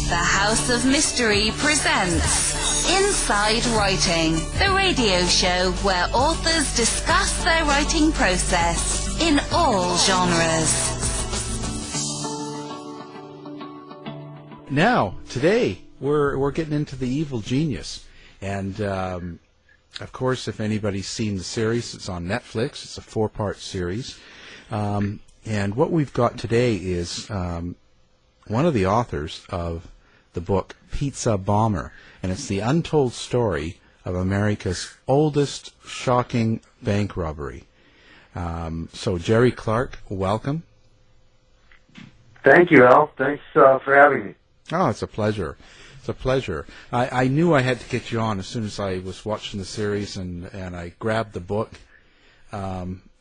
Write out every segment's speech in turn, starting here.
The House of Mystery presents Inside Writing, the radio show where authors discuss their writing process in all genres. Now, today, we're getting into the evil genius. And, of course, if anybody's seen the series, it's on Netflix. It's a 4-part series. And what we've got today is one of the authors of the book Pizza Bomber, and it's the untold story of America's oldest shocking bank robbery. So, Jerry Clark, welcome. Thank you, Al. Thanks for having me. Oh, it's a pleasure. It's a pleasure. I knew I had to get you on as soon as I was watching the series, and I grabbed the book.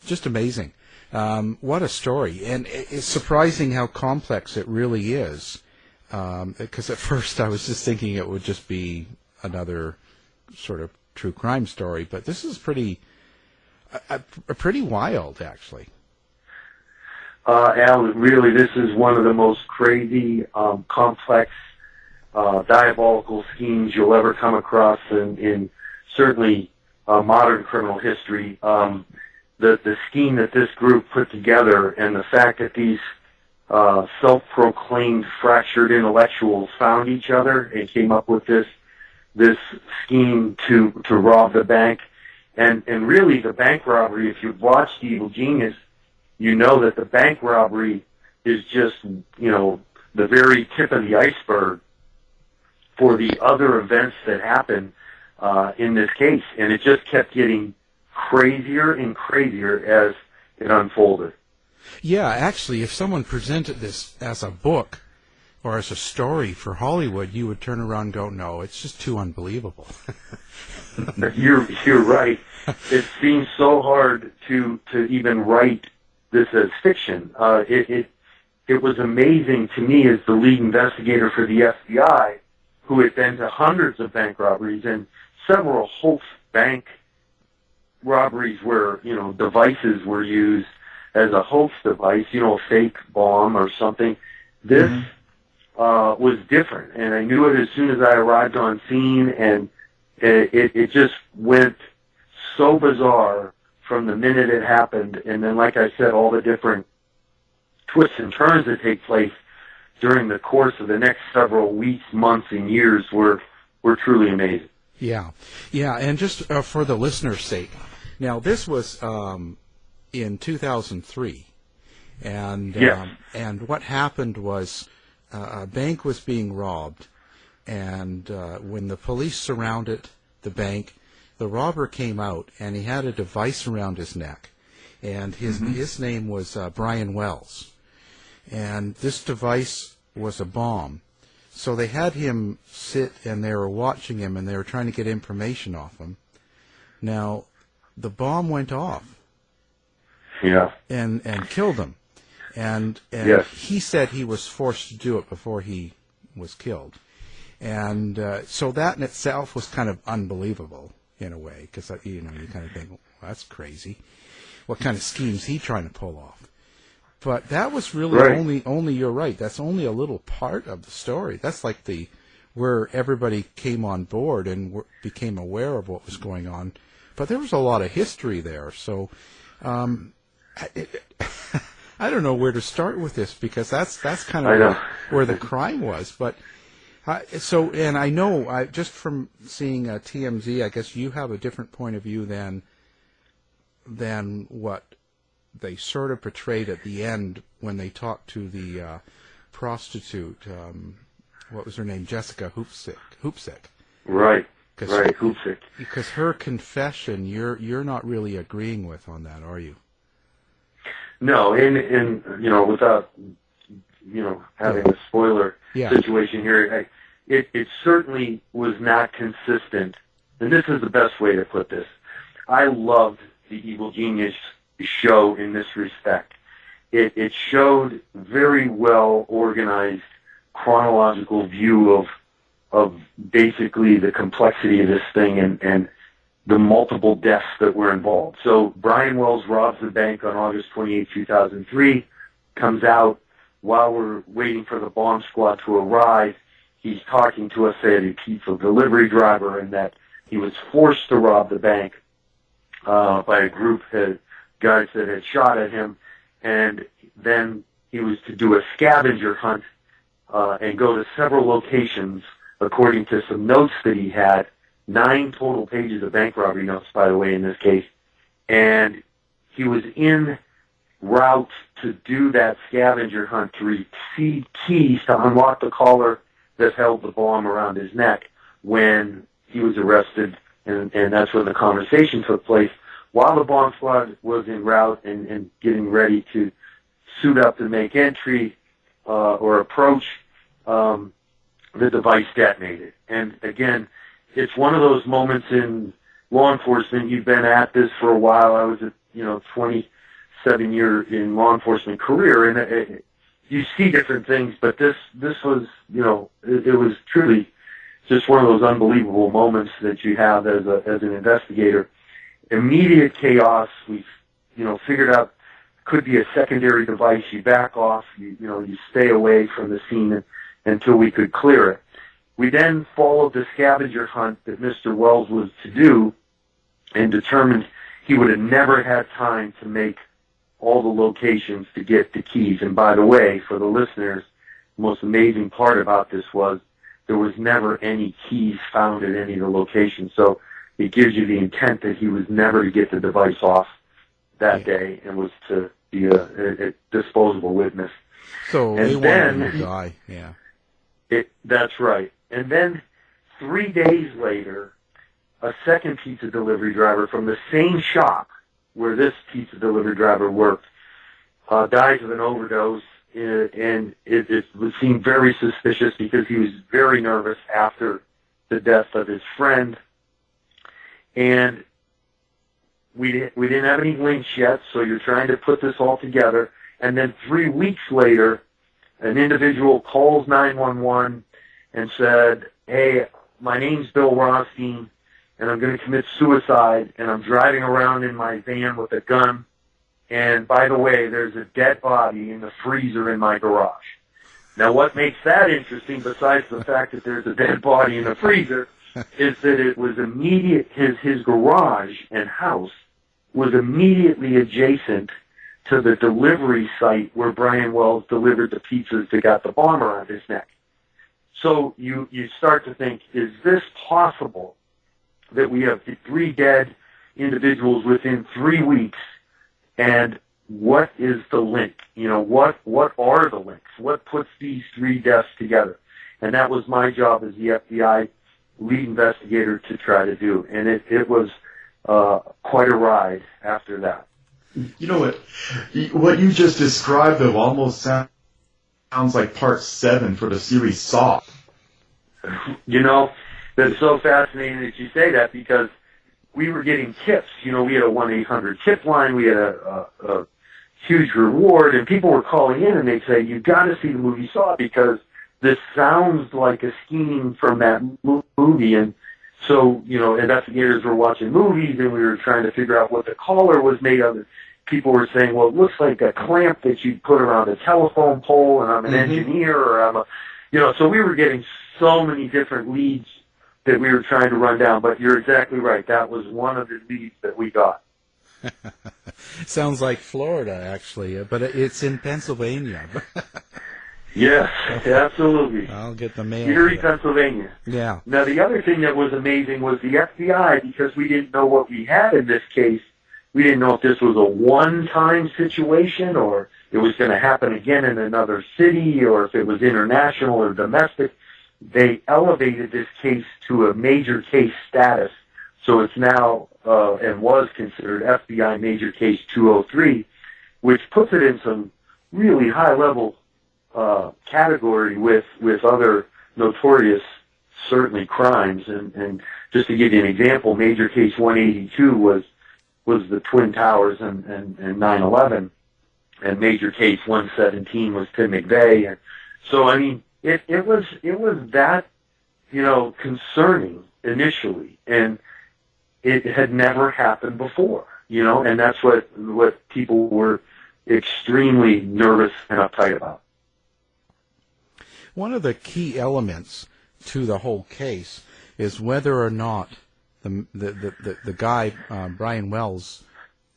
Just amazing. What a story. And it's surprising how complex it really is. Because at first I was just thinking it would just be another sort of true crime story. But this is pretty wild, actually. Al, really, this is one of the most crazy, complex, diabolical schemes you'll ever come across in certainly modern criminal history. The scheme that this group put together, and the fact that these self-proclaimed fractured intellectuals found each other and came up with this scheme to rob the bank. And really, the bank robbery, if you've watched Evil Genius, you know that the bank robbery is just, the very tip of the iceberg for the other events that happen in this case. And it just kept getting crazier and crazier as it unfolded. Yeah, actually, if someone presented this as a book or as a story for Hollywood, you would turn around and go, no, it's just too unbelievable. You're right. It seems so hard to even write this as fiction. It was amazing to me as the lead investigator for the FBI, who had been to hundreds of bank robberies and several hoax bank robberies where, devices were used as a hoax device, a fake bomb or something. This was different, and I knew it as soon as I arrived on scene, and it just went so bizarre from the minute it happened. And then, like I said, all the different twists and turns that take place during the course of the next several weeks, months, and years were truly amazing. Yeah, and just for the listener's sake, now this was in 2003, and yes. And what happened was a bank was being robbed, and when the police surrounded the bank, the robber came out, and he had a device around his neck, and his name was Brian Wells, and this device was a bomb. So they had him sit, and they were watching him, and they were trying to get information off him. Now, the bomb went off. Yeah. And killed him. And yes. He said he was forced to do it before he was killed. And so that in itself was kind of unbelievable in a way, because you kind of think, well, that's crazy. What kind of scheme's he trying to pull off? But that was really right. only you're right. That's only a little part of the story. That's like where everybody came on board and became aware of what was going on. But there was a lot of history there. So I don't know where to start with this, because that's kind of where the crime was. But and I know just from seeing TMZ, I guess you have a different point of view than what they sort of portrayed at the end when they talked to the prostitute. What was her name? Jessica Hoopsick. Right. Right. Hoopsick. Because her confession, you're not really agreeing with on that, are you? No, and without having a spoiler situation here, it certainly was not consistent. And this is the best way to put this. I loved the Evil Genius show in this respect. It showed very well organized chronological view of basically the complexity of this thing and the multiple deaths that were involved. So Brian Wells robs the bank on August 28, 2003, comes out while we're waiting for the bomb squad to arrive. he's talking to us that he's a delivery driver and that he was forced to rob the bank by a group of guys that had shot at him, and then he was to do a scavenger hunt and go to several locations according to some notes that he had, 9 total pages of bank robbery notes, by the way, in this case, and he was en route to do that scavenger hunt to receive keys to unlock the collar that held the bomb around his neck when he was arrested, and that's when the conversation took place. While the bomb squad was en route and getting ready to suit up and make entry or approach, the device detonated. And again, it's one of those moments in law enforcement. You've been at this for a while. I was at 27-year in law enforcement career, and you see different things, but this was, it was truly just one of those unbelievable moments that you have as an investigator. Immediate chaos. We, figured out could be a secondary device. You back off. You stay away from the scene until we could clear it. We then followed the scavenger hunt that Mr. Wells was to do, and determined he would have never had time to make all the locations to get the keys. And by the way, for the listeners, the most amazing part about this was there was never any keys found at any of the locations. So it gives you the intent that he was never to get the device off that day and was to be a disposable witness. So they wanted him to die, yeah. That's right. And then 3 days later, a second pizza delivery driver from the same shop where this pizza delivery driver worked dies of an overdose, and it seemed very suspicious because he was very nervous after the death of his friend. And we didn't have any links yet, so you're trying to put this all together. And then 3 weeks later, an individual calls 911 and said, "Hey, my name's Bill Rothstein, and I'm going to commit suicide, and I'm driving around in my van with a gun. And by the way, there's a dead body in the freezer in my garage." Now, what makes that interesting, besides the fact that there's a dead body in the freezer, is that it was immediate. His garage and house was immediately adjacent to the delivery site where Brian Wells delivered the pizzas that got the bomb around his neck. So you start to think, is this possible that we have 3 dead individuals within 3 weeks, and what is the link? What are the links? What puts these 3 deaths together? And that was my job as the FBI lead investigator to try to do. And it was quite a ride after that. You know what you just described, though, almost sounds like part 7 for the series Saw. That's so fascinating that you say that, because we were getting tips. We had a 1-800 tip line. We had a huge reward, and people were calling in and they'd say, "You've got to see the movie Saw because this sounds like a scheme from that movie." And so, investigators were watching movies, and we were trying to figure out what the collar was made of. People were saying, "Well, it looks like a clamp that you put around a telephone pole, and I'm an engineer, or I'm a," so we were getting so many different leads that we were trying to run down. But you're exactly right. That was one of the leads that we got. Sounds like Florida, actually, but it's in Pennsylvania. Yes, absolutely. I'll get the mail. Erie, Pennsylvania. Yeah. Now, the other thing that was amazing was the FBI, because we didn't know what we had in this case. We didn't know if this was a one-time situation or it was going to happen again in another city, or if it was international or domestic. They elevated this case to a major case status. So it's now, and was considered FBI Major Case 203, which puts it in some really high-level category with other notorious, certainly, crimes. And just to give you an example, Major Case 182 was the Twin Towers and 9/11, and Major Case 117 was Tim McVeigh. And so, I mean, it was that, concerning initially, and it had never happened before, and that's what people were extremely nervous and uptight about. One of the key elements to the whole case is whether or not the guy, Brian Wells,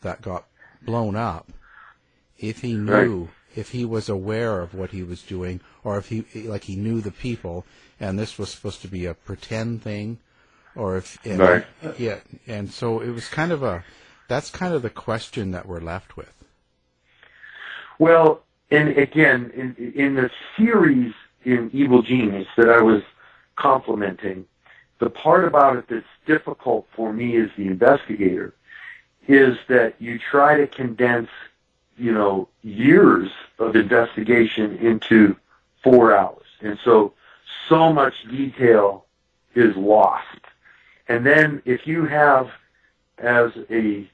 that got blown up, if he knew, if he was aware of what he was doing, or if he knew the people, and this was supposed to be a pretend thing, or if, and so it was that's kind of the question that we're left with. Well, and again, in the series in Evil Genius that I was complimenting, the part about it that's difficult for me as the investigator is that you try to condense, years of investigation into 4 hours. And so much detail is lost. And then if you have, as a,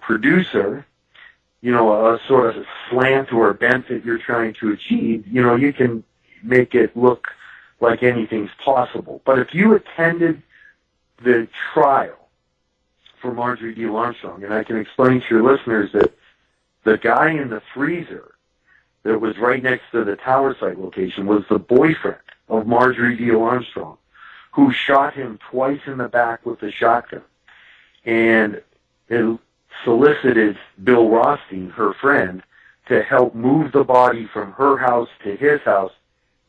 producer, a sort of slant or a bent that you're trying to achieve, you can make it look like anything's possible. But if you attended the trial for Marjorie Deal Armstrong, and I can explain to your listeners that the guy in the freezer that was right next to the tower site location was the boyfriend of Marjorie Deal Armstrong, who shot him twice in the back with a shotgun. And it solicited Bill Rothstein, her friend, to help move the body from her house to his house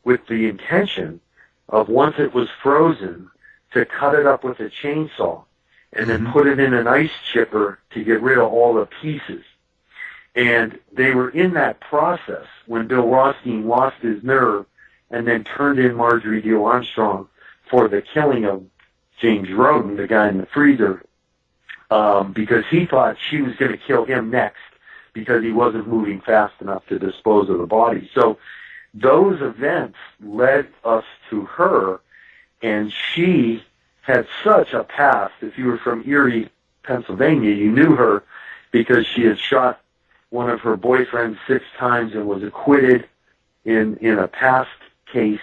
with the intention of, once it was frozen, to cut it up with a chainsaw and then put it in an ice chipper to get rid of all the pieces. And they were in that process when Bill Rothstein lost his nerve and then turned in Marjorie Deal Armstrong for the killing of James Roden, the guy in the freezer, because he thought she was going to kill him next because he wasn't moving fast enough to dispose of the body. So those events led us to her, and she had such a past. If you were from Erie, Pennsylvania, you knew her because she had shot one of her boyfriends 6 times and was acquitted in a past case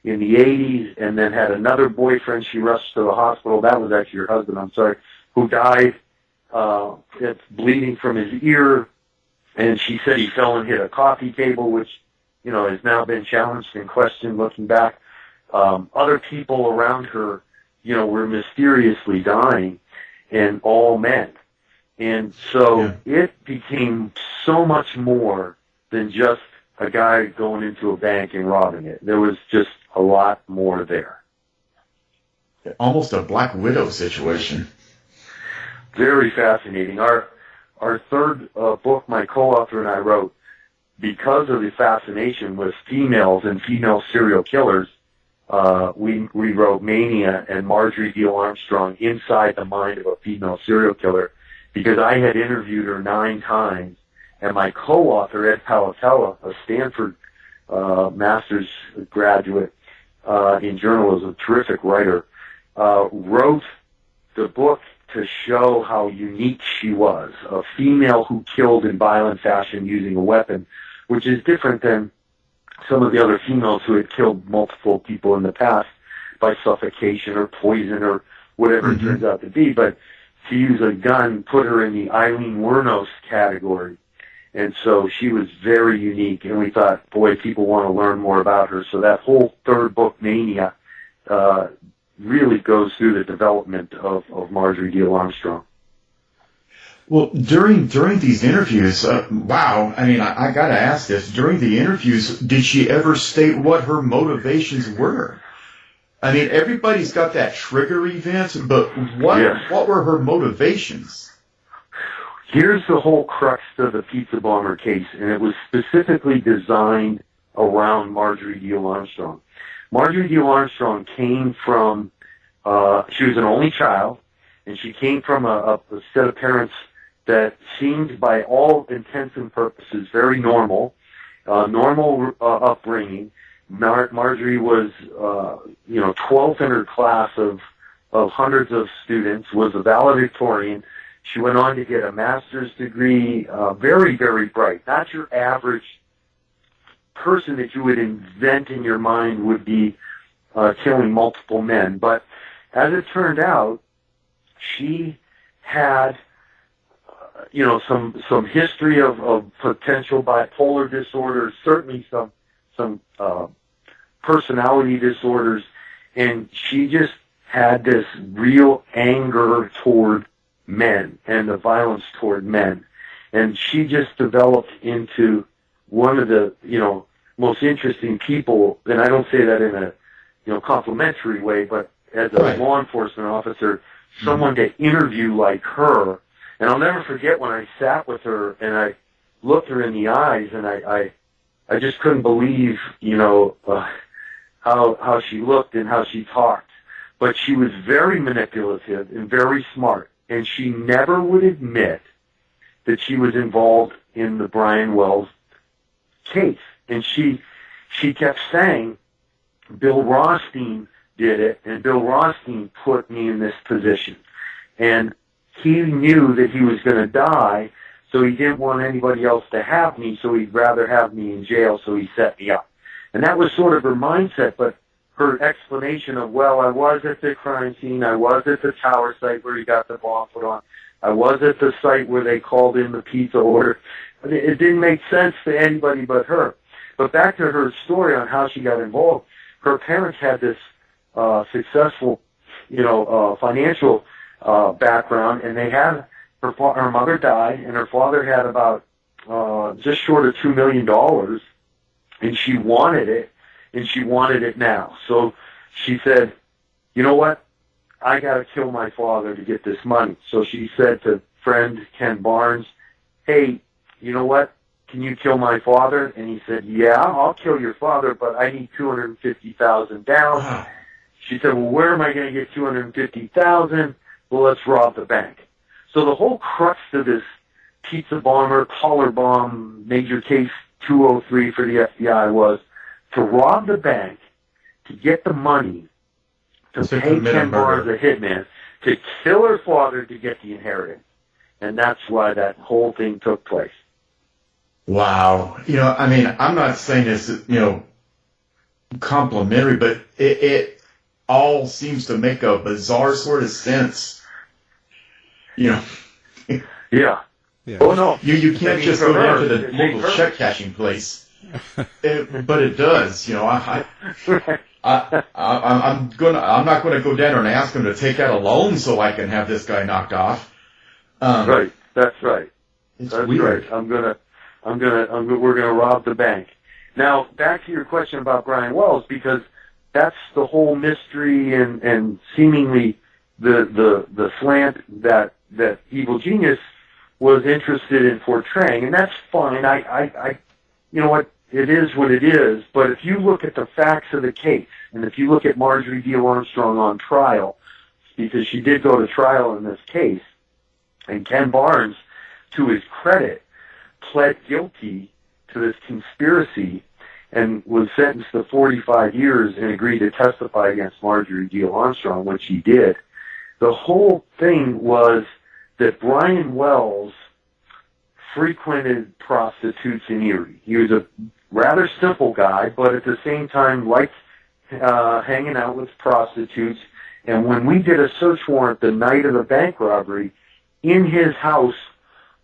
in the 80s, and then had another boyfriend she rushed to the hospital. That was actually her husband, I'm sorry, who died bleeding from his ear, and she said he fell and hit a coffee table, which, has now been challenged and questioned looking back. Other people around her, were mysteriously dying, and all men. And so it became so much more than just a guy going into a bank and robbing it. There was just a lot more there. Almost a Black Widow situation. Very fascinating. Our third book, my co-author and I wrote, because of the fascination with females and female serial killers, we wrote Mania and Marjorie Deal Armstrong inside the mind of a female serial killer, because I had interviewed her 9 times, and my co-author, Ed Palattella, a Stanford master's graduate in journalism, terrific writer, wrote the book to show how unique she was, a female who killed in violent fashion using a weapon, which is different than some of the other females who had killed multiple people in the past by suffocation or poison or whatever it turns out to be. But to use a gun put her in the Eileen Wuornos category. And so she was very unique, and we thought, boy, people want to learn more about her. So that whole third book, Mania, really goes through the development of Marjorie Deal Armstrong. Well, during these interviews, wow, I mean, I got to ask this. During the interviews, did she ever state what her motivations were? I mean, everybody's got that trigger event, but what were her motivations? Here's the whole crux of the pizza bomber case, and it was specifically designed around Marjorie Deal Armstrong. Marjorie Deal Armstrong came from, she was an only child, and she came from a set of parents that seemed, by all intents and purposes, very normal, upbringing. Marjorie was, 12th in her class of hundreds of students, was a valedictorian. She went on to get a master's degree, very, very bright. Not your average person that you would invent in your mind would be killing multiple men. But as it turned out, she had, some history of potential bipolar disorder, certainly some personality disorders, and she just had this real anger toward men and the violence toward men. And she just developed into one of the, most interesting people, and I don't say that in a, complimentary way, but as a law enforcement officer, someone to interview like her. And I'll never forget when I sat with her and I looked her in the eyes, and I just couldn't believe, how she looked and how she talked. But she was very manipulative and very smart, and she never would admit that she was involved in the Brian Wells case. And she kept saying, Bill Rothstein did it, and Bill Rothstein put me in this position. And he knew that he was going to die, so he didn't want anybody else to have me, so he'd rather have me in jail, so he set me up. And that was sort of her mindset, but her explanation of, well, I was at the crime scene, I was at the tower site where he got the bomb put on, I was at the site where they called in the pizza order. It didn't make sense to anybody but her. But back to her story on how she got involved, her parents had this successful, financial background, and they had her mother died, and her father had about just short of $2 million, and she wanted it, and she wanted it now. So she said, you know what? I got to kill my father to get this money. So she said to friend Ken Barnes, hey, you know what? Can you kill my father? And he said, yeah, I'll kill your father, but I need $250,000 down. Wow. She said, well, where am I going to get $250,000? Well, let's rob the bank. So the whole crux of this pizza bomber, collar bomb, major case 203 for the FBI was to rob the bank, to get the money, to pay Ken Barnes, a hitman, to kill her father to get the inheritance. And that's why that whole thing took place. Wow. I'm not saying this, complimentary, but it all seems to make a bizarre sort of sense. Yeah. Oh, no. You can't just go down to the local check cashing place. But it does. I'm not going to go down there and ask him to take out a loan so I can have this guy knocked off. Right. That's right. It's That's weird. right. We're gonna rob the bank. Now, back to your question about Brian Wells, because that's the whole mystery and seemingly the slant that Evil Genius was interested in portraying, and that's fine. I you know what, it is what it is. But if you look at the facts of the case, and if you look at Marjorie Deal Armstrong on trial, because she did go to trial in this case, and Ken Barnes, to his credit, pled guilty to this conspiracy and was sentenced to 45 years and agreed to testify against Marjorie Deal Armstrong, which he did. The whole thing was that Brian Wells frequented prostitutes in Erie. He was a rather simple guy, but at the same time liked hanging out with prostitutes. And when we did a search warrant the night of the bank robbery, in his house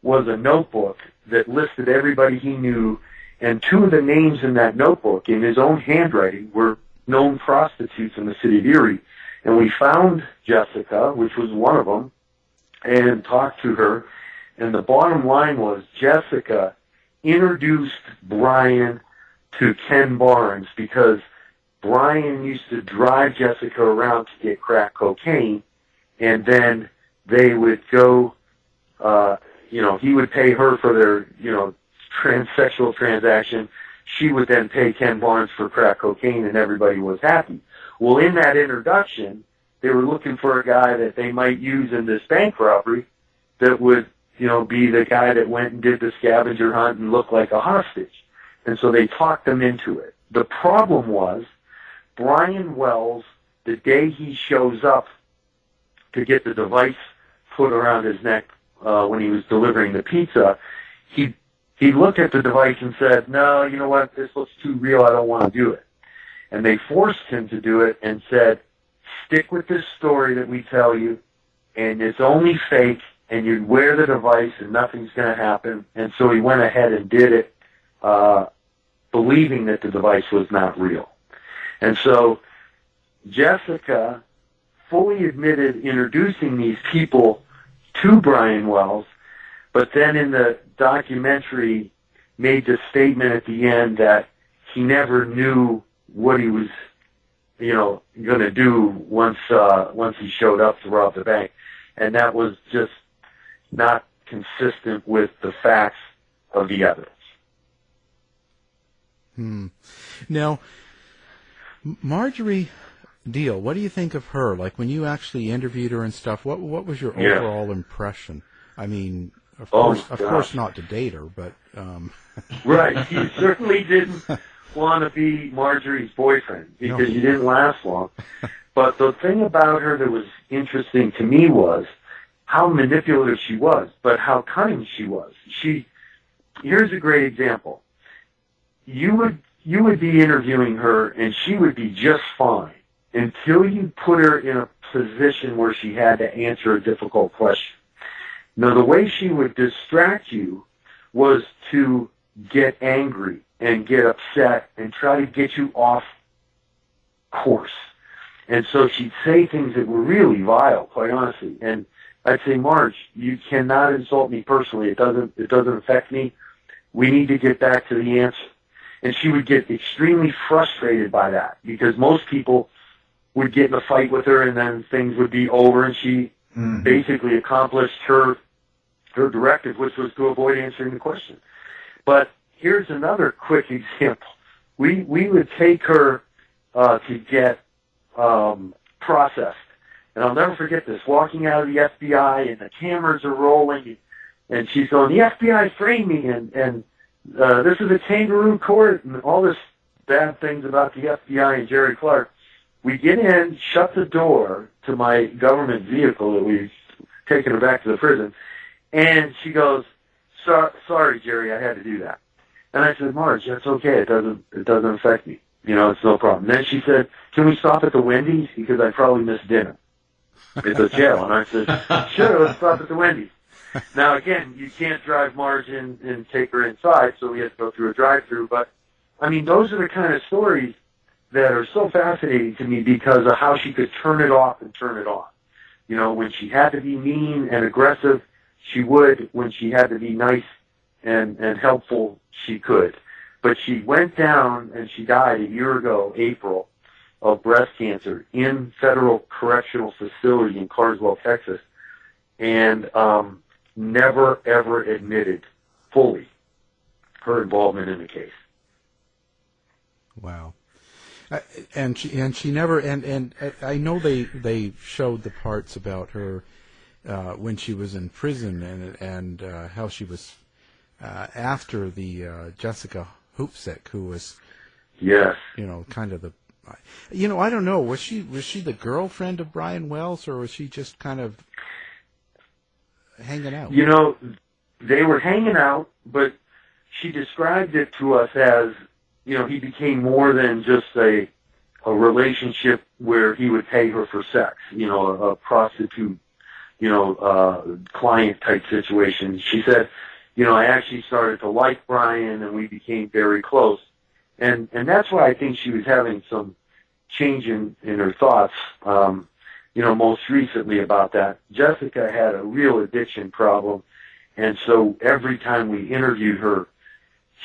was a notebook that listed everybody he knew, and two of the names in that notebook, in his own handwriting, were known prostitutes in the city of Erie. And we found Jessica, which was one of them, and talked to her. And the bottom line was Jessica introduced Brian to Ken Barnes because Brian used to drive Jessica around to get crack cocaine, and then they would go, he would pay her for their, transsexual transaction. She would then pay Ken Barnes for crack cocaine, and everybody was happy. Well, in that introduction, they were looking for a guy that they might use in this bank robbery that would, be the guy that went and did the scavenger hunt and looked like a hostage. And so they talked them into it. The problem was Brian Wells, the day he shows up to get the device put around his neck when he was delivering the pizza, he looked at the device and said, no, you know what, this looks too real, I don't want to do it. And they forced him to do it and said, stick with this story that we tell you, and it's only fake, and you wear the device and nothing's going to happen. And so he went ahead and did it, believing that the device was not real. And so Jessica fully admitted introducing these people to Brian Wells, but then in the documentary made the statement at the end that he never knew what he was, going to do once he showed up to rob the bank. And that was just not consistent with the facts of the evidence. Now, Marjorie Deal, what do you think of her? Like, when you actually interviewed her and stuff, what was your overall impression? I mean, of course not to date her, but... Right. You certainly didn't want to be Marjorie's boyfriend because you didn't last long. But the thing about her that was interesting to me was how manipulative she was, but how cunning she was. Here's a great example. You would be interviewing her, and she would be just fine until you put her in a position where she had to answer a difficult question. Now, the way she would distract you was to get angry and get upset and try to get you off course. And so she'd say things that were really vile, quite honestly. And I'd say, Marge, you cannot insult me personally. It doesn't affect me. We need to get back to the answer. And she would get extremely frustrated by that because most people would get in a fight with her and then things would be over, and she basically accomplished her directive, which was to avoid answering the question. But here's another quick example. We would take her to get processed. And I'll never forget this, walking out of the FBI and the cameras are rolling and she's going, the FBI framed me and this is a kangaroo court and all this bad things about the FBI and Jerry Clark. We get in, shut the door to my government vehicle that we've taken her back to the prison, and she goes, sorry, Jerry, I had to do that. And I said, Marge, that's okay. It doesn't affect me. It's no problem. And then she said, can we stop at the Wendy's? Because I probably missed dinner at the jail. And I said, sure, let's stop at the Wendy's. Now, again, you can't drive Marge in and take her inside, so we had to go through a drive-through. But, I mean, those are the kind of stories that are so fascinating to me because of how she could turn it off and turn it on. When she had to be mean and aggressive, she would. When she had to be nice and helpful, she could. But she went down and she died a year ago, April, of breast cancer in federal correctional facility in Carswell, Texas, and never, ever admitted fully her involvement in the case. Wow. And she never, and I know they showed the parts about her when she was in prison and how she was after the Jessica Hoopsick, who was, yes, kind of the, I don't know, was she the girlfriend of Brian Wells, or was she just kind of hanging out? They were hanging out, but she described it to us as, he became more than just a relationship where he would pay her for sex, a prostitute, client type situation. She said, I actually started to like Brian and we became very close. And that's why I think she was having some change in her thoughts, most recently about that. Jessica had a real addiction problem. And so every time we interviewed her,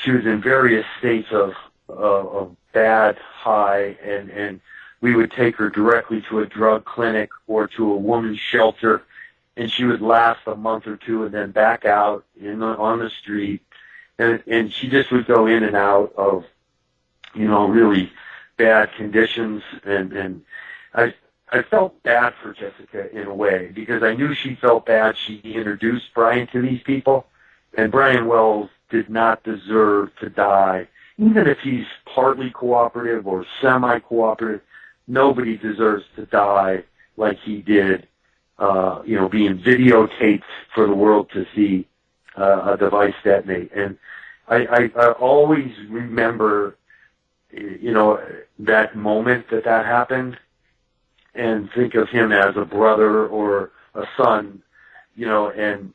she was in various states of bad, high, and we would take her directly to a drug clinic or to a woman's shelter, and she would last a month or two and then back out on the street, and she just would go in and out of, really bad conditions, and I felt bad for Jessica in a way because I knew she felt bad. She introduced Brian to these people, and Brian Wells did not deserve to die. Even if he's partly cooperative or semi-cooperative, nobody deserves to die like he did, being videotaped for the world to see a device detonate. And I always remember, that moment that happened and think of him as a brother or a son, and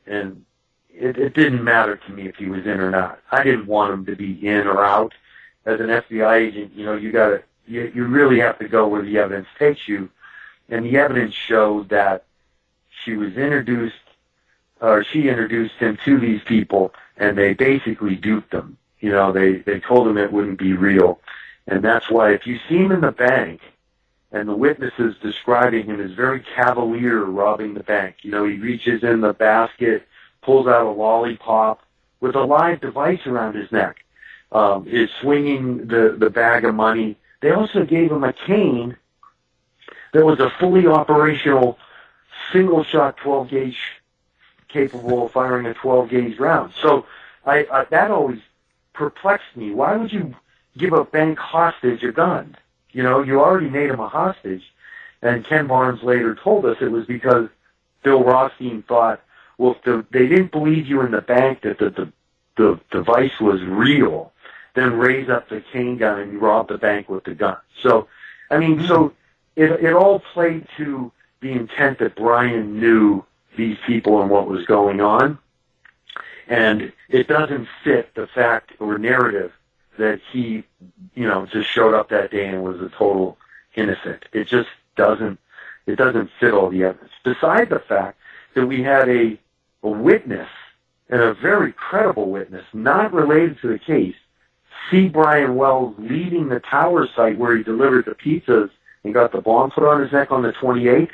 it didn't matter to me if he was in or not. I didn't want him to be in or out. As an FBI agent, you you really have to go where the evidence takes you. And the evidence showed that she introduced him to these people, and they basically duped him. You know, they told him it wouldn't be real. And that's why if you see him in the bank, and the witnesses describing him as very cavalier robbing the bank, you know, he reaches in the basket, pulls out a lollipop with a live device around his neck, is swinging the bag of money. They also gave him a cane that was a fully operational single-shot 12-gauge capable of firing a 12-gauge round. So that always perplexed me. Why would you give a bank hostage a gun? You know, you already made him a hostage. And Ken Barnes later told us it was because Bill Rothstein thought, well, if they didn't believe you in the bank that the device was real, then raise up the cane gun and you rob the bank with the gun. So, I mean, so it all played to the intent that Brian knew these people and what was going on. And it doesn't fit the fact or narrative that he, you know, just showed up that day and was a total innocent. It just doesn't fit all the evidence. Besides the fact that we had a witness, and a very credible witness, not related to the case, see Brian Wells leaving the tower site where he delivered the pizzas and got the bomb put on his neck on the 28th.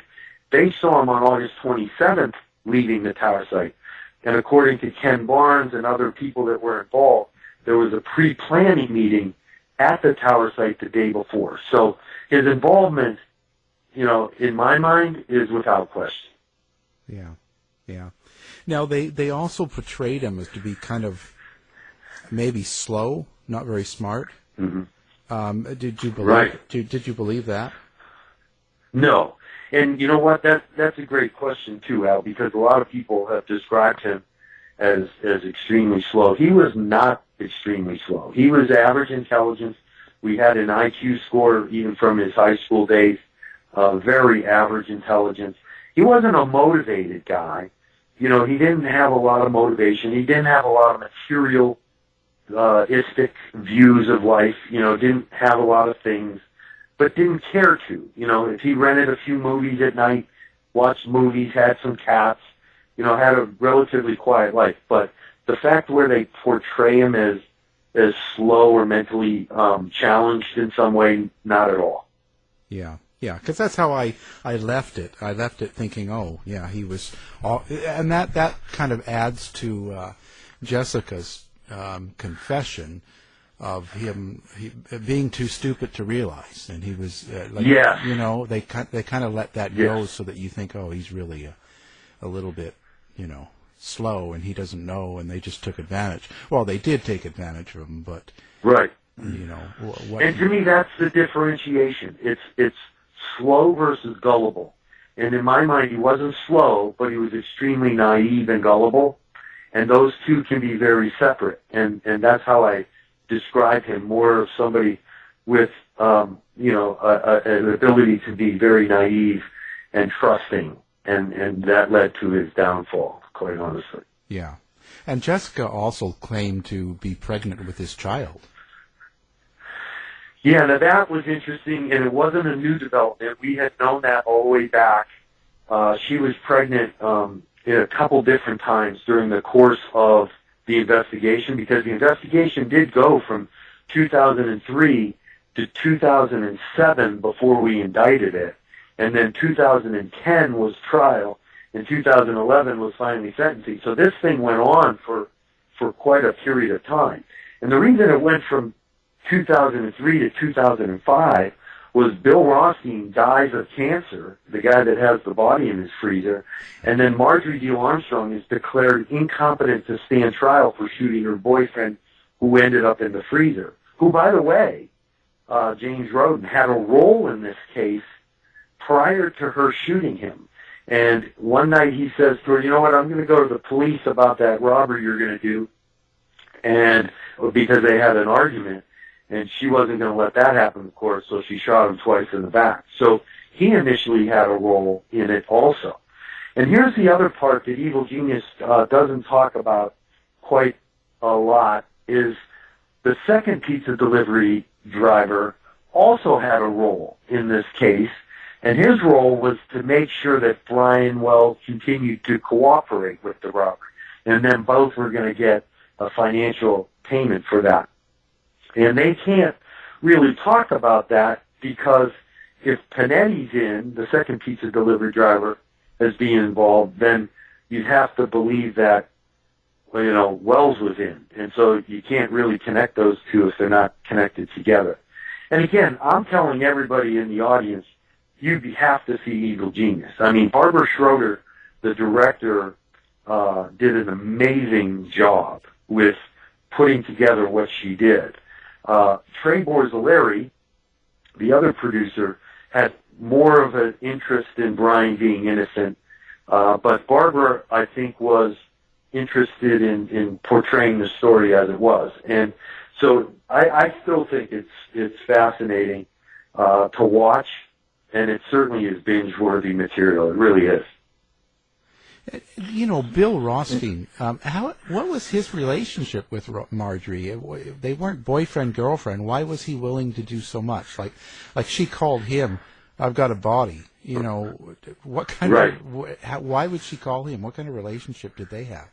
They saw him on August 27th leaving the tower site. And according to Ken Barnes and other people that were involved, there was a pre-planning meeting at the tower site the day before. So his involvement, you know, in my mind, is without question. Yeah, yeah. Now, they also portrayed him as to be kind of maybe slow, not very smart. Mm-hmm. Did you believe? Right. Did you believe that? No. And you know what? That's a great question too, Al, because a lot of people have described him as extremely slow. He was not extremely slow. He was average intelligence. We had an IQ score even from his high school days, very average intelligence. He wasn't a motivated guy. You know, he didn't have a lot of motivation. He didn't have a lot of materialistic views of life. You know, didn't have a lot of things, but didn't care to. You know, if he rented a few movies at night, watched movies, had some cats, you know, had a relatively quiet life. But the fact where they portray him as slow or mentally challenged in some way, not at all. Yeah. Yeah, because that's how I left it. I left it thinking, oh, yeah, he was, and that kind of adds to Jessica's confession of him being too stupid to realize, and he was, yes. You know, they kind of let that go so that you think, oh, he's really a little bit, you know, slow, and he doesn't know, and they just took advantage. Well, they did take advantage of him, but right, you know, and to me, that's the differentiation. It's slow versus gullible. And in my mind, he wasn't slow, but he was extremely naive and gullible. And those two can be very separate. And that's how I describe him, more of somebody with, you know, an ability to be very naive and trusting. And that led to his downfall, quite honestly. Yeah. And Jessica also claimed to be pregnant with his child. Yeah, now that was interesting, and it wasn't a new development. We had known that all the way back. She was pregnant in a couple different times during the course of the investigation, because the investigation did go from 2003 to 2007 before we indicted it, and then 2010 was trial, and 2011 was finally sentencing. So this thing went on for quite a period of time. And the reason it went from 2003 to 2005 was Bill Rothstein dies of cancer, the guy that has the body in his freezer, and then Marjorie Deal Armstrong is declared incompetent to stand trial for shooting her boyfriend, who ended up in the freezer, who, by the way, James Roden, had a role in this case prior to her shooting him. And one night he says to her, you know what, I'm going to go to the police about that robbery you're going to do, and because they had an argument. And she wasn't going to let that happen, of course, so she shot him twice in the back. So he initially had a role in it also. And here's the other part that Evil Genius doesn't talk about quite a lot, is the second pizza delivery driver also had a role in this case, and his role was to make sure that Brian Wells continued to cooperate with the robbery, and then both were going to get a financial payment for that. And they can't really talk about that because if Panetti's in, the second pizza delivery driver, as being involved, then you'd have to believe that, Wells was in. And so you can't really connect those two if they're not connected together. And again, I'm telling everybody in the audience, you have to see Evil Genius. I mean, Barbara Schroeder, the director, did an amazing job with putting together what she did. Trey Borzilleri, the other producer, had more of an interest in Brian being innocent, but Barbara, I think, was interested in portraying the story as it was. And so I still think it's fascinating to watch, and it certainly is binge-worthy material. It really is. Bill Rothstein, what was his relationship with Marjorie? They weren't boyfriend-girlfriend. Why was he willing to do so much? Like she called him, "I've got a body." What kind of? Why would she call him? What kind of relationship did they have?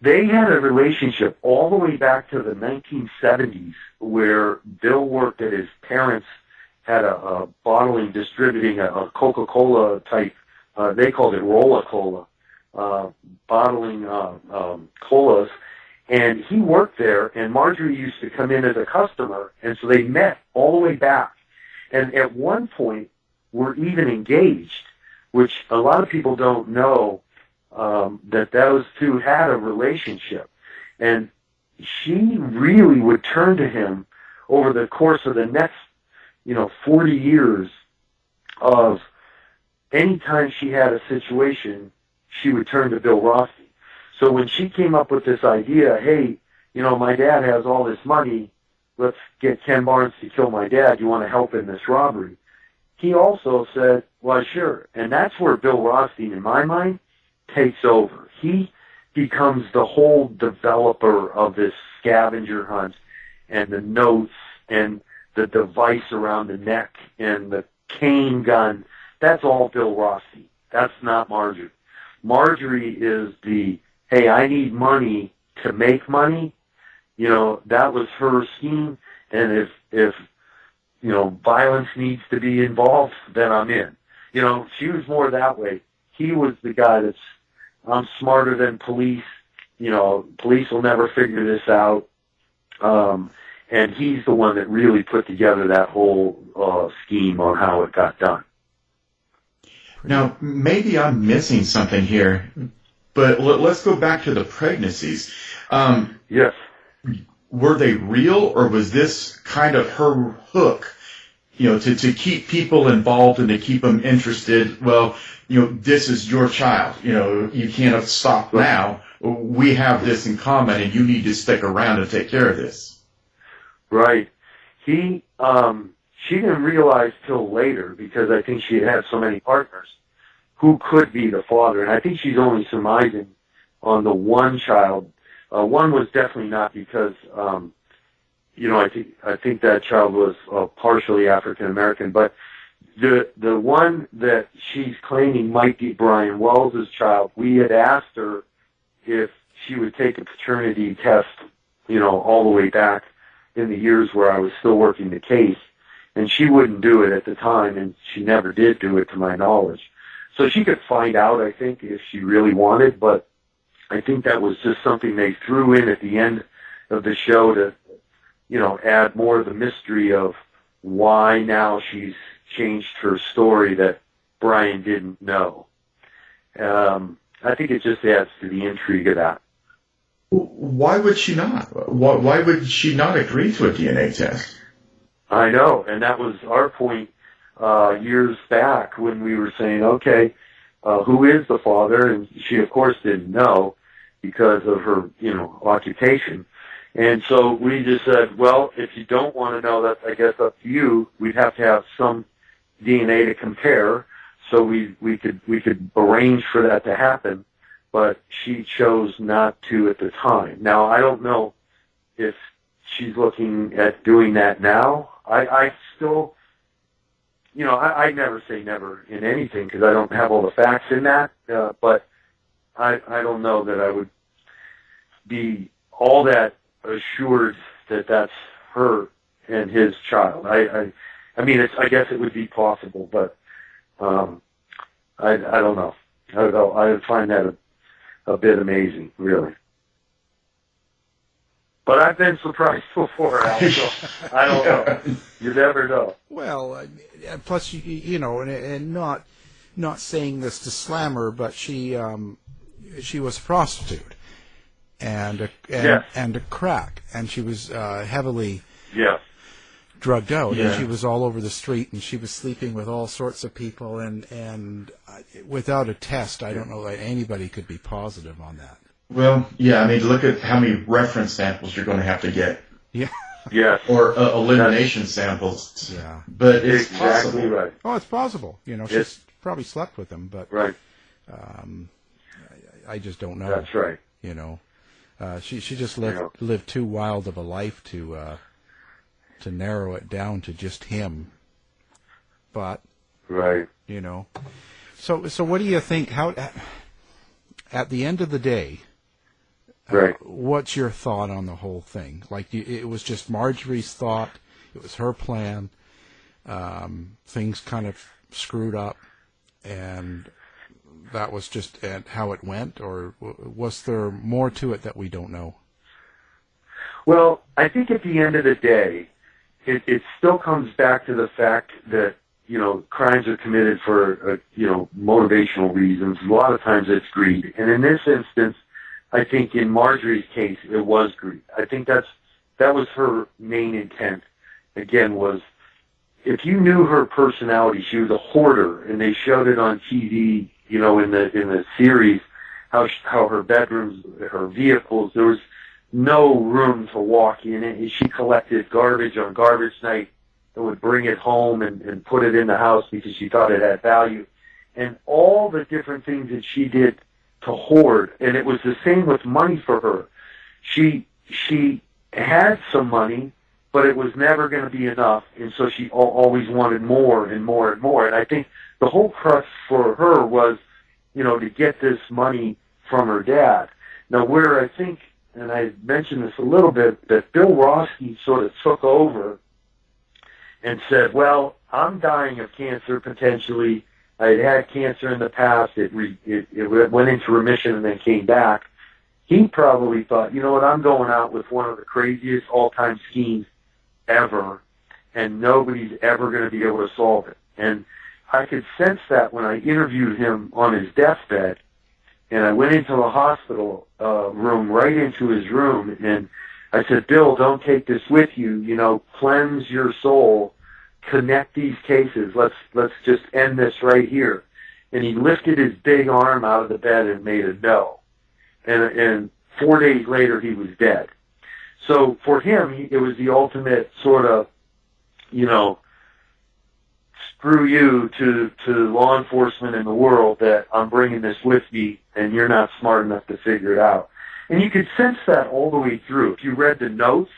They had a relationship all the way back to the 1970s, where Bill worked at his parents' had a bottling, distributing a Coca-Cola type. They called it Rolla-Cola, bottling colas. And he worked there, and Marjorie used to come in as a customer, and so they met all the way back. And at one point, were even engaged, which a lot of people don't know, that those two had a relationship. And she really would turn to him over the course of the next, 40 years of anytime she had a situation, she would turn to Bill Rothstein. So when she came up with this idea, hey, my dad has all this money, let's get Ken Barnes to kill my dad, you want to help in this robbery? He also said, well, sure. And that's where Bill Rothstein, in my mind, takes over. He becomes the whole developer of this scavenger hunt and the notes and the device around the neck and the cane gun. That's all Bill Rothstein. That's not Marjorie. Marjorie is the, hey, I need money to make money. That was her scheme. And if violence needs to be involved, then I'm in. She was more that way. He was the guy that's, I'm smarter than police. Police will never figure this out. And he's the one that really put together that whole scheme on how it got done. Now, maybe I'm missing something here, but let's go back to the pregnancies. Yes. Were they real, or was this kind of her hook, to keep people involved and to keep them interested? Well, this is your child. You can't stop now. We have this in common, and you need to stick around and take care of this. Right. She didn't realize till later, because I think she had so many partners, who could be the father. And I think she's only surmising on the one child. One was definitely not, because, I think that child was partially African American. But the one that she's claiming might be Brian Wells' child, we had asked her if she would take a paternity test, all the way back in the years where I was still working the case. And she wouldn't do it at the time, and she never did do it to my knowledge. So she could find out, I think, if she really wanted, but I think that was just something they threw in at the end of the show to, add more of the mystery of why now she's changed her story that Brian didn't know. I think it just adds to the intrigue of that. Why would she not? Why would she not agree to a DNA test? I know, and that was our point years back when we were saying, okay, who is the father? And she, of course, didn't know because of her, occupation. And so we just said, well, if you don't want to know, that's, I guess, up to you. We'd have to have some DNA to compare, so we could arrange for that to happen. But she chose not to at the time. Now, I don't know if she's looking at doing that now. I still, I never say never in anything because I don't have all the facts in that, but I don't know that I would be all that assured that that's her and his child. I mean, I guess it would be possible, but I don't know. I would find that a bit amazing, really. But I've been surprised before, Al, so I don't know. You never know. Well, plus, and not saying this to slam her, but she was a prostitute and a crack, and she was heavily drugged out, and she was all over the street, and she was sleeping with all sorts of people, and without a test, I don't know that anybody could be positive on that. Well, yeah, I mean, look at how many reference samples you're going to have to get. Yeah. Yes. Or elimination samples. Yeah. But it's exactly possible. Right. Oh, it's possible. She's probably slept with him, but right. I just don't know. That's right. She just lived too wild of a life to narrow it down to just him. But right. So what do you think? How at the end of the day? Right. What's your thought on the whole thing? Like, it was just Marjorie's thought. It was her plan. Things kind of screwed up, and that was just how it went, or was there more to it that we don't know? Well, I think at the end of the day, it still comes back to the fact that, crimes are committed for, motivational reasons. A lot of times it's greed. And in this instance, I think in Marjorie's case, it was greed. I think that was her main intent. Again, was if you knew her personality, she was a hoarder, and they showed it on TV, in the series, how her bedrooms, her vehicles, there was no room to walk in it. And she collected garbage on garbage night and would bring it home and put it in the house because she thought it had value. And all the different things that she did to hoard, and it was the same with money for her. She had some money, but it was never going to be enough, and so she always wanted more and more and more. And I think the whole crux for her was, to get this money from her dad. Now, where I think, and I mentioned this a little bit, that Bill Roski sort of took over and said, well, I'm dying of cancer potentially. I had cancer in the past. It went into remission and then came back. He probably thought, you know what, I'm going out with one of the craziest all-time schemes ever, and nobody's ever going to be able to solve it. And I could sense that when I interviewed him on his deathbed, and I went into the hospital room, right into his room, and I said, Bill, don't take this with you. Cleanse your soul. Connect these cases. Let's just end this right here. And he lifted his big arm out of the bed and made a no. And 4 days later, he was dead. So for him, it was the ultimate sort of, screw you to law enforcement in the world that I'm bringing this with me and you're not smart enough to figure it out. And you could sense that all the way through. If you read the notes,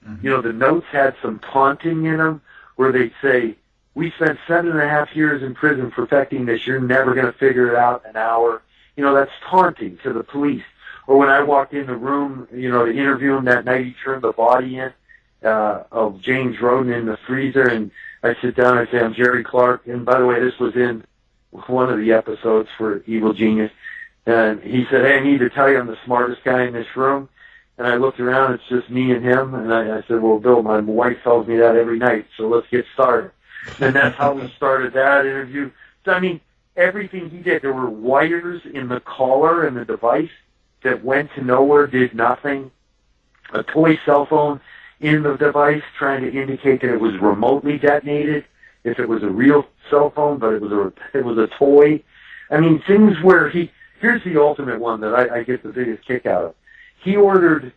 the notes had some taunting in them, where they'd say, we spent 7.5 years in prison perfecting this. You're never going to figure it out in an hour. That's taunting to the police. Or when I walked in the room, to interview him that night, he turned the body in of James Roden in the freezer, and I sit down and I say, I'm Jerry Clark. And by the way, this was in one of the episodes for Evil Genius. And he said, hey, I need to tell you I'm the smartest guy in this room. And I looked around, it's just me and him. And I said, well, Bill, my wife tells me that every night, so let's get started. And that's how we started that interview. So, I mean, everything he did, there were wires in the collar and the device that went to nowhere, did nothing. A toy cell phone in the device trying to indicate that it was remotely detonated, if it was a real cell phone, but it was a toy. I mean, things where here's the ultimate one that I get the biggest kick out of. He ordered,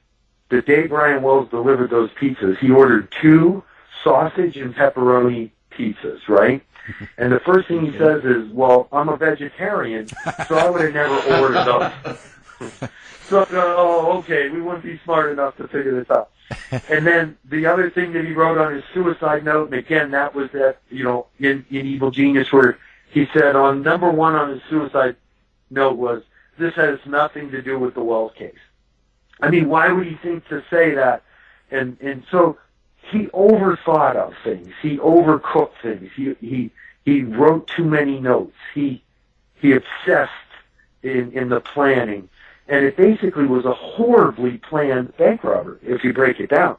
the day Brian Wells delivered those pizzas, he ordered 2 sausage and pepperoni pizzas, right? And the first thing he says is, well, I'm a vegetarian, so I would have never ordered those. So, okay, we wouldn't be smart enough to figure this out. And then the other thing that he wrote on his suicide note, and again, that was that, in Evil Genius, where he said on number one on his suicide note was, "This has nothing to do with the Wells case." I mean, why would he think to say that? And so he overthought of things. He overcooked things. He wrote too many notes. He obsessed in the planning. And it basically was a horribly planned bank robbery, if you break it down.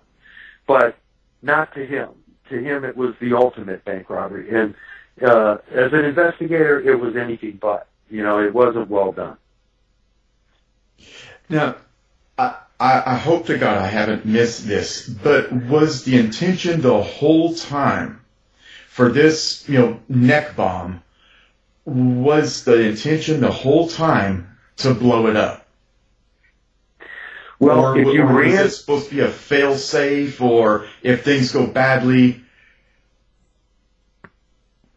But not to him. To him, it was the ultimate bank robbery. And as an investigator, it was anything but. It wasn't well done. Now, I hope to God I haven't missed this, but was the intention the whole time for this, neck bomb, was the intention the whole time to blow it up? Well, or, if you or ran, was it supposed to be a fail-safe, or if things go badly?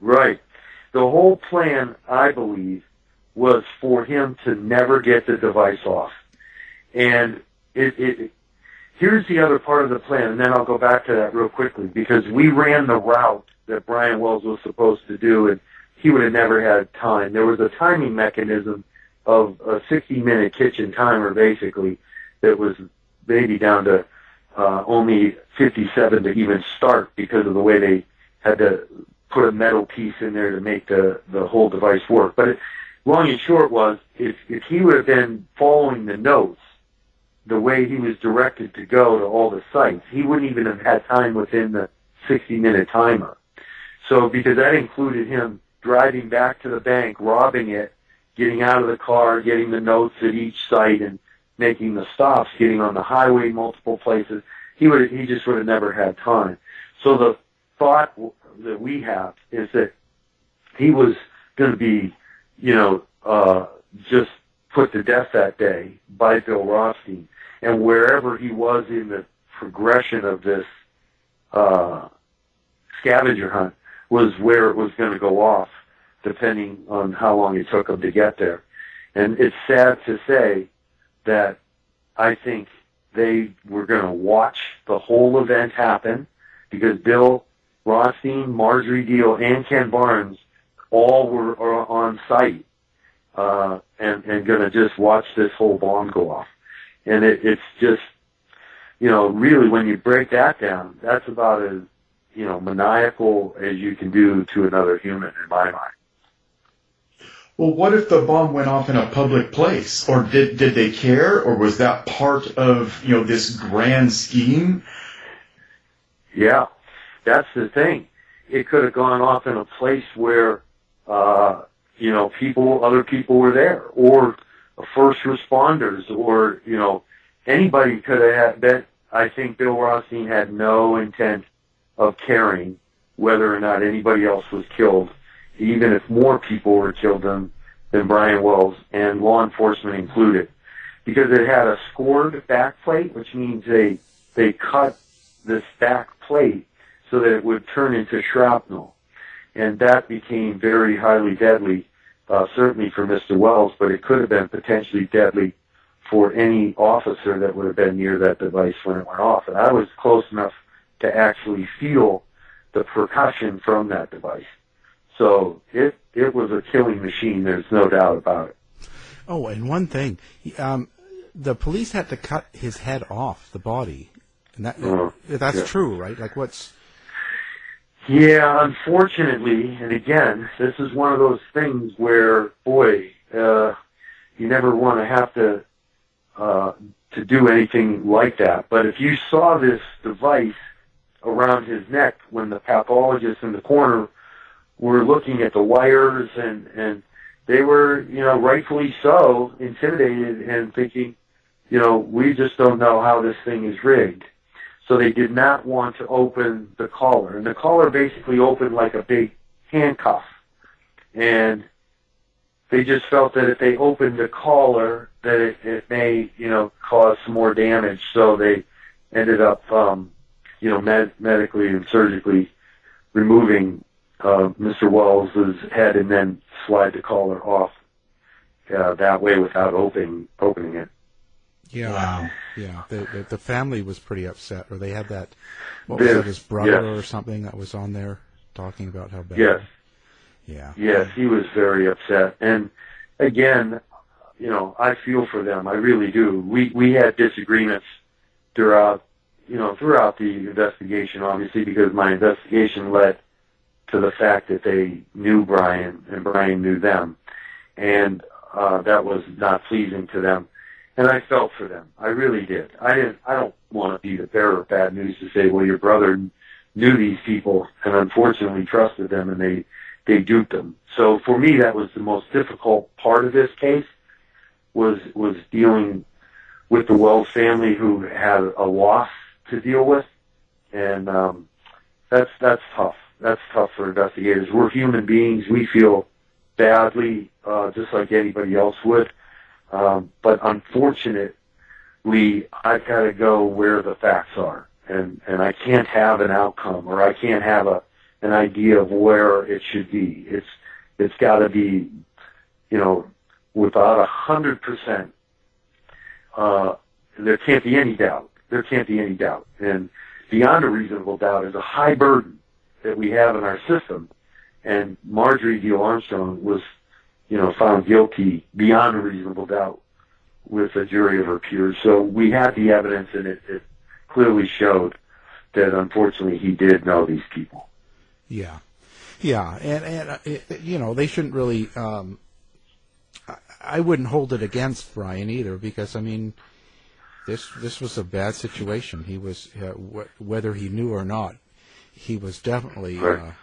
Right. The whole plan, I believe, was for him to never get the device off. And here's the other part of the plan, and then I'll go back to that real quickly, because we ran the route that Brian Wells was supposed to do, and he would have never had time. There was a timing mechanism of a 60-minute kitchen timer, basically, that was maybe down to only 57 to even start because of the way they had to put a metal piece in there to make the whole device work. But long and short was, if he would have been following the notes the way he was directed to go to all the sites, he wouldn't even have had time within the 60-minute timer. So because that included him driving back to the bank, robbing it, getting out of the car, getting the notes at each site, and making the stops, getting on the highway multiple places, he just would have never had time. So the thought that we have is that he was going to be, just put to death that day by Bill Rothstein. And wherever he was in the progression of this scavenger hunt was where it was going to go off, depending on how long it took him to get there. And it's sad to say that I think they were going to watch the whole event happen, because Bill Rothstein, Marjorie Deal, and Ken Barnes all were on site and going to just watch this whole bomb go off. And it's just, really when you break that down, that's about as, maniacal as you can do to another human, in my mind. Well, what if the bomb went off in a public place? Or did they care? Or was that part of, this grand scheme? Yeah, that's the thing. It could have gone off in a place where, other people were there, or first responders, or, anybody could have had. I think Bill Rothstein had no intent of caring whether or not anybody else was killed, even if more people were killed than Brian Wells, and law enforcement included, because it had a scored back plate, which means they cut this back plate so that it would turn into shrapnel. And that became very highly deadly, certainly for Mr. Wells, but it could have been potentially deadly for any officer that would have been near that device when it went off. And I was close enough to actually feel the percussion from that device. So it was a killing machine, there's no doubt about it. Oh, and one thing, the police had to cut his head off the body. And that's yeah. true, right? Like what's... Yeah, unfortunately, and again, this is one of those things where, boy, you never want to have to do anything like that. But if you saw this device around his neck when the pathologists in the corner were looking at the wires, and they were, rightfully so, intimidated and thinking, we just don't know how this thing is rigged. So they did not want to open the collar. And the collar basically opened like a big handcuff. And they just felt that if they opened the collar, that it may, cause some more damage. So they ended up, medically and surgically removing Mr. Wells' head and then slide the collar off that way without opening it. Yeah, Wow. yeah. The family was pretty upset, or they had that. What was it? His brother or something that was on there talking about how bad. Yes. Yeah. Yes, he was very upset. And again, I feel for them. I really do. We had disagreements throughout the investigation, obviously, because my investigation led to the fact that they knew Brian and Brian knew them. And that was not pleasing to them. And I felt for them. I really did. I don't want to be the bearer of bad news to say, well, your brother knew these people and unfortunately trusted them and they duped them. So for me, that was the most difficult part of this case, was dealing with the Wells family, who had a loss to deal with. And that's tough. That's tough for investigators. We're human beings. We feel badly, just like anybody else would. But unfortunately, I've got to go where the facts are, and I can't have an outcome, or I can't have an idea of where it should be. It's got to be, without 100%. There can't be any doubt. There can't be any doubt, and beyond a reasonable doubt is a high burden that we have in our system. And Marjorie Deal Armstrong was, found guilty beyond a reasonable doubt with a jury of her peers. So we had the evidence, and it clearly showed that unfortunately he did know these people. Yeah, yeah, and they shouldn't really. I wouldn't hold it against Brian either, because this was a bad situation. He was whether he knew or not, he was definitely right.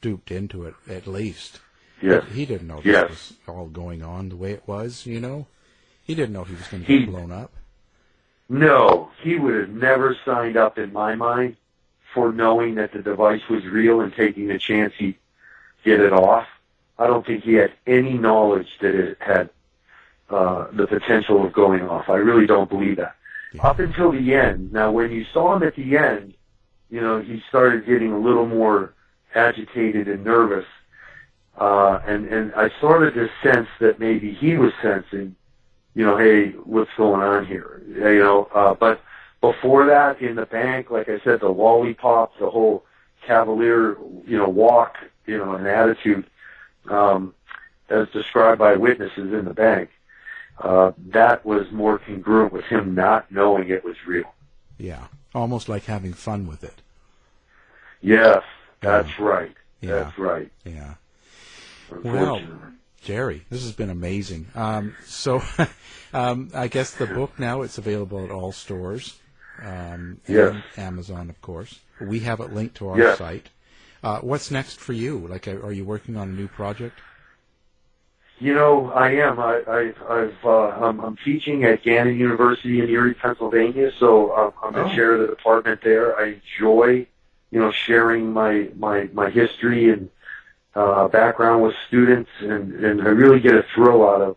Duped into it at least. Yes. He didn't know this was all going on the way it was, He didn't know he was going to get blown up. No, he would have never signed up, in my mind, for knowing that the device was real and taking the chance he'd get it off. I don't think he had any knowledge that it had the potential of going off. I really don't believe that. Yeah. Up until the end. Now, when you saw him at the end, he started getting a little more agitated and nervous. And I started to sense that maybe he was sensing, hey, what's going on here? But before that, in the bank, like I said, the lollipops, the whole cavalier, walk, and attitude, as described by witnesses in the bank, that was more congruent with him not knowing it was real. Yeah, almost like having fun with it. Yes, that's right. Yeah. That's right. Yeah. Well, Jerry, this has been amazing. So I guess the book now, it's available at all stores, and Amazon, of course. We have it linked to our site. What's next for you? Like, are you working on a new project? I am. I'm teaching at Gannon University in Erie, Pennsylvania, so I'm the chair of the department there. I enjoy, sharing my history and background with students, and I really get a thrill out of,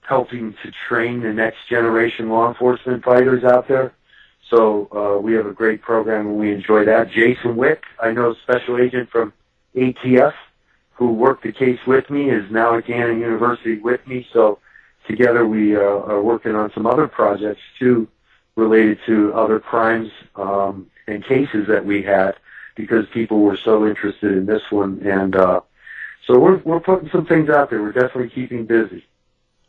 helping to train the next generation law enforcement fighters out there. So we have a great program, and we enjoy that. Jason Wick, I know, special agent from ATF, who worked the case with me, is now at Gannon University with me. So together we are working on some other projects, too, related to other crimes and cases that we had, because people were so interested in this one. And so we're putting some things out there. We're definitely keeping busy.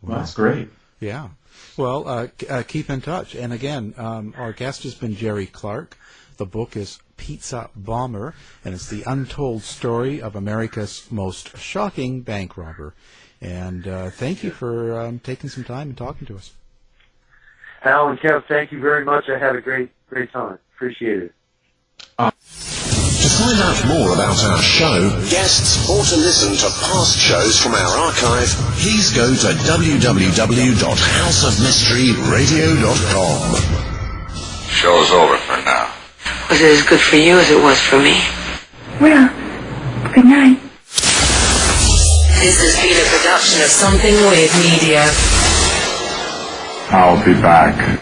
Well, that's great. Yeah. Well, keep in touch. And again, our guest has been Jerry Clark. The book is Pizza Bomber, and it's the untold story of America's most shocking bank robber. And thank you for taking some time and talking to us. Al and Kev, thank you very much. I had a great time. Appreciate it. To find out more about our show, guests, or to listen to past shows from our archive, please go to www.houseofmysteryradio.com. Show's over for now. Was it as good for you as it was for me? Well, good night. This has been a production of Something Weird Media. I'll be back.